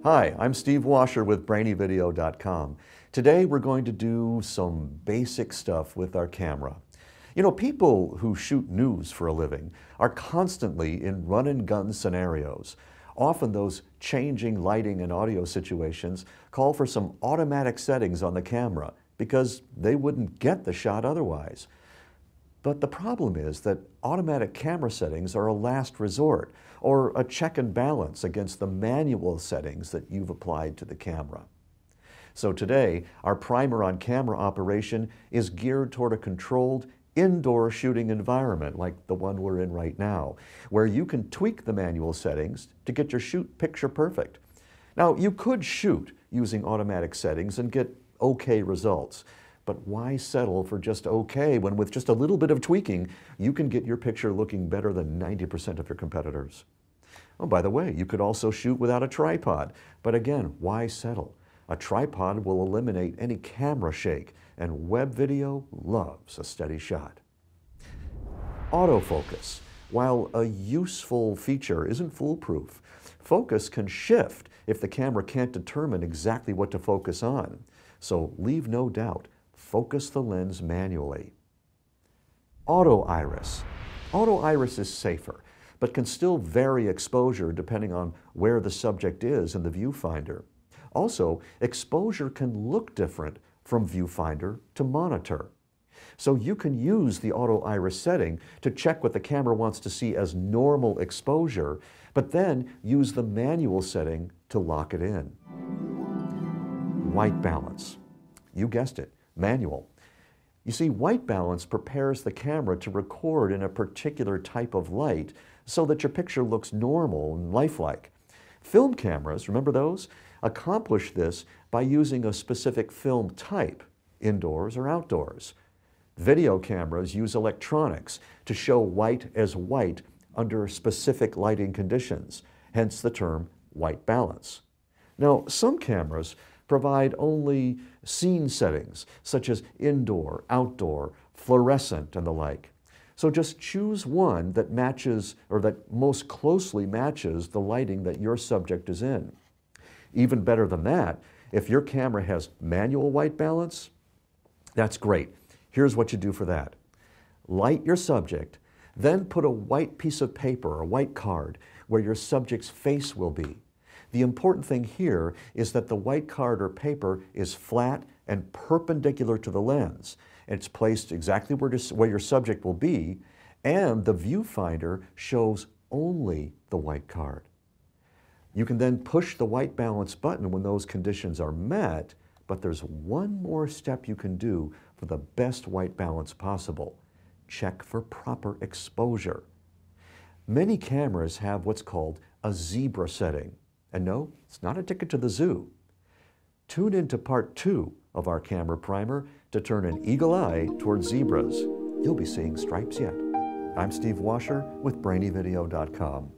Hi, I'm Steve Washer with brainyvideo.com. Today we're going to do some basic stuff with our camera. You know, people who shoot news for a living are constantly in run-and-gun scenarios. Often those changing lighting and audio situations call for some automatic settings on the camera because they wouldn't get the shot otherwise. But the problem is that automatic camera settings are a last resort, or a check and balance against the manual settings that you've applied to the camera. So today, our primer on camera operation is geared toward a controlled indoor shooting environment like the one we're in right now, where you can tweak the manual settings to get your shoot picture perfect. Now, you could shoot using automatic settings and get okay results. But why settle for just okay when with just a little bit of tweaking, you can get your picture looking better than 90% of your competitors? Oh, by the way, you could also shoot without a tripod. But again, why settle? A tripod will eliminate any camera shake, and web video loves a steady shot. Autofocus. While a useful feature isn't foolproof, focus can shift if the camera can't determine exactly what to focus on. So leave no doubt. Focus the lens manually. Auto iris. Auto iris is safer, but can still vary exposure depending on where the subject is in the viewfinder. Also, exposure can look different from viewfinder to monitor. So you can use the auto iris setting to check what the camera wants to see as normal exposure, but then use the manual setting to lock it in. White balance. You guessed it. Manual. You see, white balance prepares the camera to record in a particular type of light so that your picture looks normal and lifelike. Film cameras, remember those? Accomplish this by using a specific film type, indoors or outdoors. Video cameras use electronics to show white as white under specific lighting conditions, hence the term white balance. Now, some cameras provide only scene settings, such as indoor, outdoor, fluorescent, and the like. So just choose one that matches, or that most closely matches the lighting that your subject is in. Even better than that, if your camera has manual white balance, that's great. Here's what you do for that. Light your subject, then put a white piece of paper, a white card, where your subject's face will be. The important thing here is that the white card or paper is flat and perpendicular to the lens. It's placed exactly where your subject will be, and the viewfinder shows only the white card. You can then push the white balance button when those conditions are met, but there's one more step you can do for the best white balance possible. Check for proper exposure. Many cameras have what's called a zebra setting. And no, it's not a ticket to the zoo. Tune into part 2 of our camera primer to turn an eagle eye towards zebras. You'll be seeing stripes yet. I'm Steve Washer with brainyvideo.com.